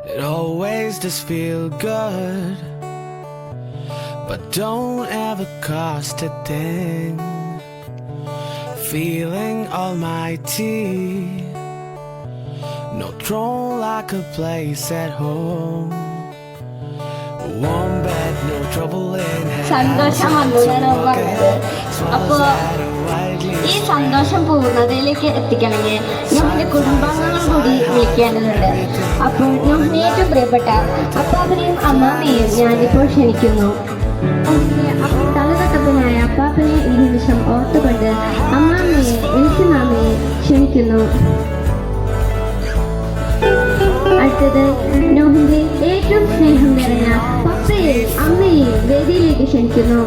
It always does feel good, but don't ever cost a thing. Feeling almighty, no throne like a place at home. Warm bed, no trouble in hand. സന്തോഷം വന്നതാണ് പറഞ്ഞത്. അപ്പോൾ ഈ സന്തോഷം പൂർണ്ണതയിലേക്ക് എത്തിക്കണമെങ്കിൽ നമ്മുടെ കുടുംബാംഗങ്ങൾ കൂടി വിളിക്കേണ്ടതുണ്ട്. അപ്പോൾ നമ്മുടെ ഏറ്റവും പ്രിയപ്പെട്ട അപ്പാപ്പനെയും അമ്മാമ്മയെയും ഞാനിപ്പോൾ ക്ഷണിക്കുന്നു. തലതൊട്ടപ്പനായ അപ്പാപ്പനെ ഈ നിമിഷം ഓർത്തുകൊണ്ട് അമ്മാമ്മയെ എലിസമാമ്മയെ ക്ഷണിക്കുന്നു. അടുത്തത് നോഹിന്റെ ഏറ്റവും സ്നേഹം നിറഞ്ഞ പപ്പയെയും അമ്മയെയും വേദിയിലേക്ക് ക്ഷണിക്കുന്നു.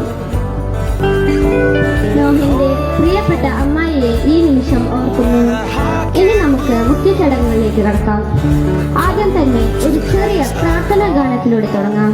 നോഹിന്റെ പ്രിയപ്പെട്ട അമ്മായിയെ ഈ നിമിഷം ഓർക്കുന്നു. ഇനി നമുക്ക് മുഖ്യ ചടങ്ങുകളിലേക്ക് കടക്കാം. ആദ്യം തന്നെ ഒരു ചെറിയ പ്രാർത്ഥനാ ഗാനത്തിലൂടെ തുടങ്ങാം.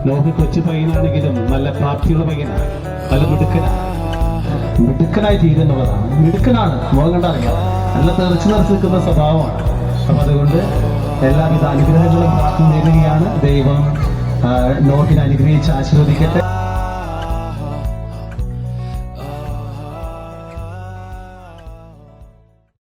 നോഹ് കൊച്ചു പയ്യനാണെങ്കിലും നല്ല പ്രാപ്തിയുള്ള പയ്യനാണ്, നല്ല മിടുക്കനായി തീരുന്നതാണ്. മിടുക്കനാണ്, മുഖം കണ്ടറിയാം, നല്ല തെറിച്ചു നിൽക്കുന്ന സ്വഭാവമാണ്. അപ്പം അതുകൊണ്ട് എല്ലാവിധ അനുഗ്രഹങ്ങളും പ്രാർത്ഥന നേടുകയാണ്. ദൈവം നോഹിനെ അനുഗ്രഹിച്ച് ആശീർവദിക്കട്ടെ.